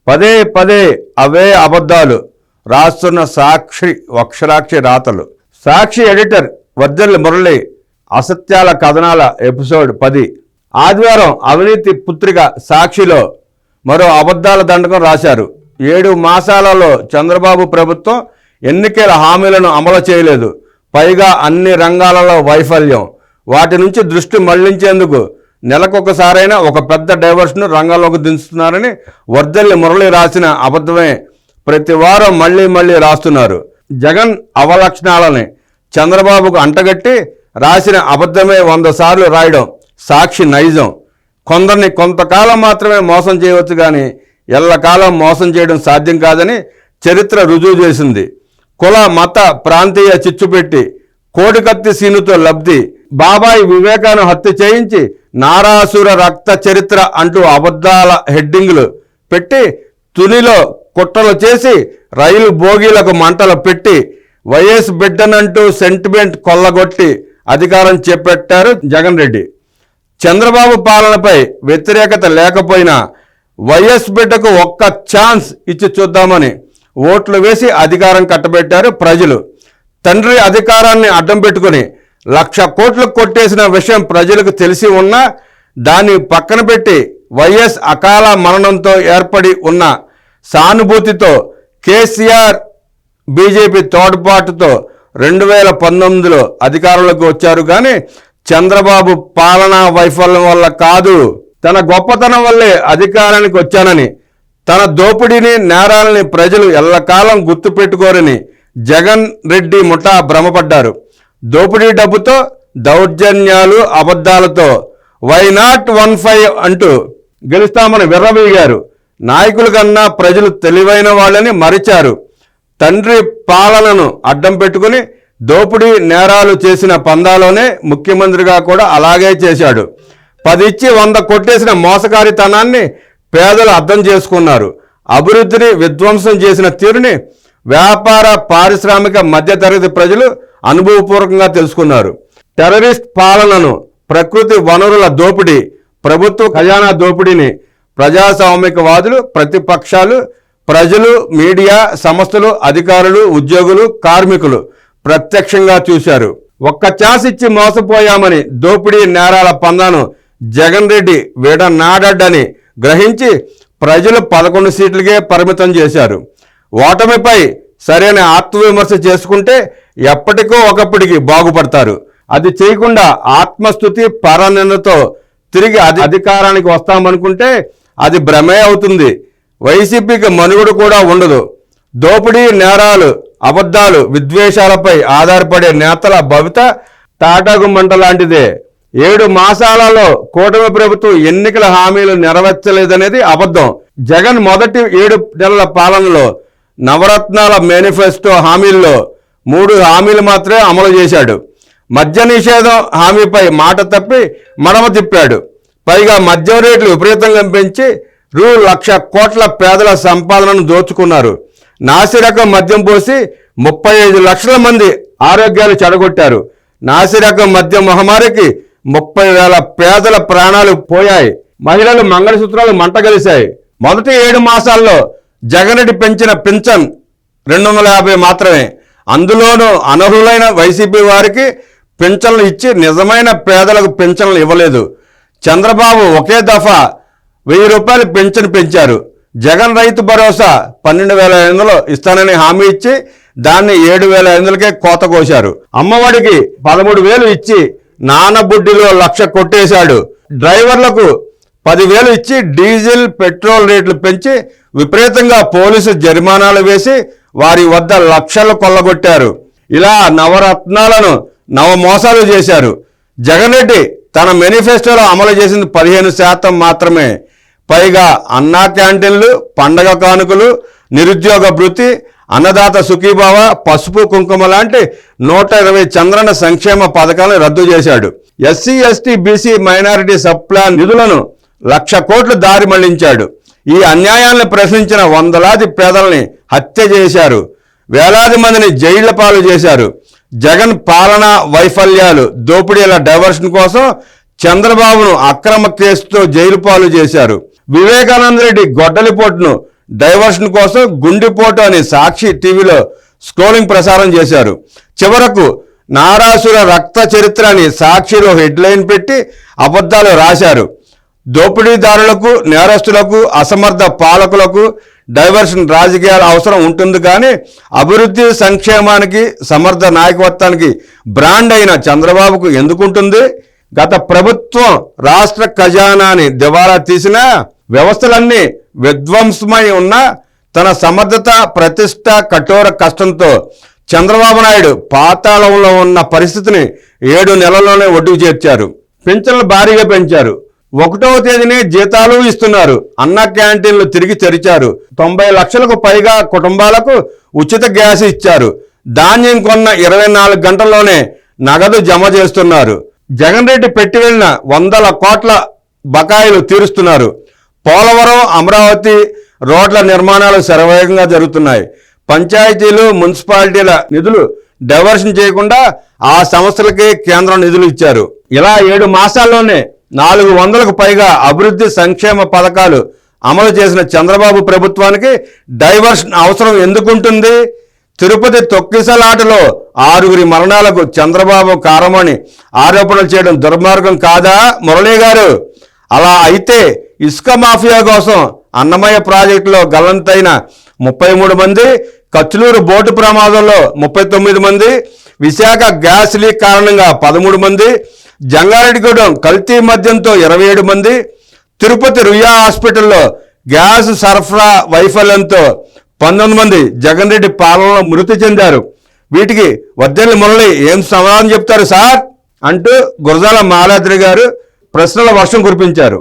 పదే పదే అవే అబద్ధాలు రాస్తున్న సాక్షి అక్షరాక్షి రాతలు. సాక్షి ఎడిటర్ వర్జల్ మురళి అసత్యాల కథనాల ఎపిసోడ్ 10. ఆదివారం అవినీతి పుత్రిక సాక్షిలో మరో అబద్ధాల దండకం రాశారు. 7 మాసాలలో చంద్రబాబు ప్రభుత్వం ఎన్నికల హామీలను అమలు చేయలేదు. పైగా అన్ని రంగాలలో వైఫల్యం. వాటి నుంచి దృష్టి మళ్లించేందుకు నెలకొకసారైనా ఒక పెద్ద డైవర్షన్ రంగంలోకి దించుతున్నారని వర్దల్లి మురళి రాసిన అబద్ధమే ప్రతి వారం మళ్ళీ రాస్తున్నారు. జగన్ అవలక్షణాలని చంద్రబాబుకు అంటగట్టి రాసిన అబద్ధమే 100 సార్లు రాయడం సాక్షి నైజం. కొందరిని కొంతకాలం మాత్రమే మోసం చేయవచ్చు కానీ ఎల్లకాలం మోసం చేయడం సాధ్యం కాదని చరిత్ర రుజువు చేసింది. కుల మత ప్రాంతీయ చిచ్చుపెట్టి కోడికత్తి సీనుతో లబ్ధి, బాబాయ్ వివేకాను హత్య చేయించి నారాసుర రక్త చరిత్ర అంటూ అబద్ధాల హెడ్డింగ్లు పెట్టి తునిలో కుట్రలు చేసి రైలు బోగీలకు మంటలు పెట్టి వైఎస్ బిడ్డనంటూ సెంటిమెంట్ కొల్లగొట్టి అధికారం చేపట్టారు జగన్ రెడ్డి. చంద్రబాబు పాలనపై వ్యతిరేకత లేకపోయినా వైఎస్ బిడ్డకు ఒక్క ఛాన్స్ ఇచ్చి చూద్దామని ఓట్లు వేసి అధికారం కట్టబెట్టారు ప్రజలు. తండ్రి అధికారాన్ని అడ్డం పెట్టుకుని 1,00,000 కోట్లు కొట్టేసిన విషయం ప్రజలకు తెలిసి ఉన్నా దాన్ని పక్కన పెట్టి వైఎస్ అకాల మరణంతో ఏర్పడి ఉన్న సానుభూతితో కేసీఆర్ బీజేపీ తోడ్పాటుతో 2019లో అధికారంలోకి వచ్చారు. కానీ చంద్రబాబు పాలనా వైఫల్యం వల్ల కాదు, తన గొప్పతనం వల్లే అధికారానికి వచ్చానని, తన దోపిడీని నేరాలని ప్రజలు ఎల్లకాలం గుర్తుపెట్టుకోరని జగన్ రెడ్డి ముఠా భ్రమపడ్డారు. దోపిడీ డబ్బుతో దౌర్జన్యాలు అబద్ధాలతో వైనాట్ 15 అంటూ గెలుస్తామని విర్రవీగారు. నాయకుల కన్నా ప్రజలు తెలివైన వాళ్ళని మరిచారు. తండ్రి పాలనను అడ్డం పెట్టుకుని దోపిడీ నేరాలు చేసిన పందాలోనే ముఖ్యమంత్రిగా కూడా అలాగే చేశాడు. 10 ఇచ్చి 100 కొట్టేసిన మోసకారితనాన్ని పేదలు అర్థం చేసుకున్నారు. అభివృద్ధిని విధ్వంసం చేసిన తీరుని వ్యాపార పారిశ్రామిక మధ్యతరగతి ప్రజలు అనుభవపూర్వకంగా తెలుసుకున్నారు. టెర్రరిస్ట్ పాలనను, ప్రకృతి వనరుల దోపిడీ, ప్రభుత్వ ఖజానా దోపిడీని ప్రజాస్వామికవాదులు, ప్రతిపక్షాలు, ప్రజలు, మీడియా సంస్థలు, అధికారులు, ఉద్యోగులు, కార్మికులు ప్రత్యక్షంగా చూశారు. ఒక్క ఛాన్స్ ఇచ్చి మోసపోయామని దోపిడీ నేరాల పందాను జగన్ రెడ్డి విడనాడని గ్రహించి ప్రజలు 11 సీట్లకే పరిమితం చేశారు. ఓటమిపై సరైన ఆత్మవిమర్శ చేసుకుంటే ఎప్పటికో ఒకప్పటికి బాగుపడతారు. అది చేయకుండా ఆత్మస్తుతి పరనిందతో తిరిగి అధికారానికి వస్తామనుకుంటే అది భ్రమే అవుతుంది. వైసీపీకి మనుగడ కూడా ఉండదు. దోపిడీ నేరాలు, అబద్ధాలు, విద్వేషాలపై ఆధారపడే నేతల భవిత తాటాగుమ్మంట లాంటిదే. 7 మాసాలలో కూటమి ప్రభుత్వం ఎన్నికల హామీలు నెరవేర్చలేదనేది అబద్ధం. జగన్ మొదటి 7 నెలల పాలనలో నవరత్నాల మేనిఫెస్టో హామీల్లో 3 హామీలు మాత్రమే అమలు చేశాడు. మద్య నిషేధం హామీపై మాట తప్పి మడమ తిప్పాడు. పైగా మద్యం రేట్లు విపరీతంగా పెంచి 1,00,000 కోట్ల పేదల సంపాదనను దోచుకున్నారు. నాసిరకం మద్యం పోసి 35 లక్షల మంది ఆరోగ్యాలు చెడగొట్టారు. నాసిరకం మద్యం మహమ్మారికి 30,000 పేదల ప్రాణాలు పోయాయి. మహిళలు మంగళసూత్రాలు మంటగలిశాయి. మొదటి 7 మాసాల్లో జగన్ రెడ్డి పెంచిన పింఛన్ 250 మాత్రమే. అందులోనూ అనర్హులైన వైసీపీ వారికి పింఛన్లు ఇచ్చి నిజమైన పేదలకు పింఛన్లు ఇవ్వలేదు. చంద్రబాబు ఒకే దఫా 1000 రూపాయలు పింఛన్ పెంచారు. జగన్ రైతు భరోసా 12,500 ఇస్తానని హామీ ఇచ్చి దాన్ని 7,500కే కోత కోశారు. అమ్మఒడికి 13,000 ఇచ్చి నానబుడ్డిలో 1,00,000 కొట్టేశాడు. డ్రైవర్లకు 10,000 ఇచ్చి డీజిల్ పెట్రోల్ రేట్లు పెంచి విపరీతంగా పోలీసు జరిమానాలు వేసి వారి వద్ద లక్షలు కొల్లగొట్టారు. ఇలా నవరత్నాలను నవమోసాలు చేశారు. జగన్ రెడ్డి తన మేనిఫెస్టోలో అమలు చేసింది 15% మాత్రమే. పైగా అన్నా క్యాంటీన్లు, పండగ కానుకలు, నిరుద్యోగ భృతి, అన్నదాత సుఖీభావ, పసుపు కుంకుమ లాంటి 120 చంద్రన సంక్షేమ పథకాలను రద్దు చేశాడు. SC ST BC minority sub plan నిధులను 1,00,000 కోట్లు దారి మళ్లించాడు. ఈ అన్యాయాలను ప్రశ్నించిన వందలాది పేదల్ని హత్య చేశారు. వేలాది మందిని జైళ్ల పాలు చేశారు. జగన్ పాలనా వైఫల్యాలు, దోపిడీల డైవర్షన్ కోసం చంద్రబాబును అక్రమ కేసుతో జైలు పాలు చేశారు. వివేకానంద రెడ్డి గొడ్డలిపోటును డైవర్షన్ కోసం గుండెపోటు అని సాక్షి టీవీలో స్క్రోలింగ్ ప్రసారం చేశారు. చివరకు నారాసుర రక్త చరిత్ర అని సాక్షిలో హెడ్లైన్ పెట్టి అబద్ధాలు రాశారు. దోపిడీదారులకు, నేరస్తులకు, అసమర్థ పాలకులకు డైవర్షన్ రాజకీయాల అవసరం ఉంటుంది, కానీ అభివృద్ధి సంక్షేమానికి, సమర్థ నాయకత్వానికి బ్రాండ్ అయిన చంద్రబాబుకు ఎందుకుంటుంది? గత ప్రభుత్వం రాష్ట్ర ఖజానాని దివాలా తీసిన, వ్యవస్థలన్నీ విధ్వంసమై ఉన్న తన సమర్థత, ప్రతిష్ట, కఠోర కష్టంతో చంద్రబాబు నాయుడు పాతాళంలో ఉన్న పరిస్థితిని 7 నెలల్లోనే ఒడ్డుకు చేర్చారు. పింఛన్లు భారీగా పెంచారు. 1వ తేదీనే జీతాలు ఇస్తున్నారు. అన్న క్యాంటీన్లు తిరిగి తెరిచారు. 90 లక్షలకు పైగా కుటుంబాలకు ఉచిత గ్యాస్ ఇచ్చారు. ధాన్యం కొన్న 24 గంటల్లోనే నగదు జమ చేస్తున్నారు. జగన్ రెడ్డి పెట్టి వెళ్ళిన 100 కోట్ల బకాయిలు తీరుస్తున్నారు. పోలవరం, అమరావతి రోడ్ల నిర్మాణాలు శరవేగంగా జరుగుతున్నాయి. పంచాయతీలు, మున్సిపాలిటీల నిధులు డైవర్షన్ చేయకుండా ఆ సంస్థలకే కేంద్రం నిధులు ఇచ్చారు. ఇలా 7 మాసాల్లోనే 400కు పైగా అభివృద్ధి సంక్షేమ పథకాలు అమలు చేసిన చంద్రబాబు ప్రభుత్వానికి డైవర్షన్ అవసరం ఎందుకుంటుంది? తిరుపతి తొక్కిసలాటలో 6 మరణాలకు చంద్రబాబు కారణమని ఆరోపణలు చేయడం దుర్మార్గం కాదా మురళీ గారు? అలా అయితే ఇసుక మాఫియా కోసం అన్నమయ్య ప్రాజెక్టులో గల్లంతైన 33 మంది, కచ్లూరు బోటు ప్రమాదంలో 39 మంది, విశాఖ గ్యాస్ లీక్ కారణంగా 13 మంది, జంగారెడ్డిగూడెం కల్తీ మద్యంతో 27 మంది, తిరుపతి రుయా హాస్పిటల్లో గ్యాస్ సరఫరా వైఫల్యంతో 19 మంది జగన్ రెడ్డి పాలనలో మృతి చెందారు. వీటికి వర్దెల్లి మురళి ఏం సమాధానం చెప్తారు సార్ అంటూ గురజాల మాలాద్రి గారు ప్రశ్నల వర్షం కురిపించారు.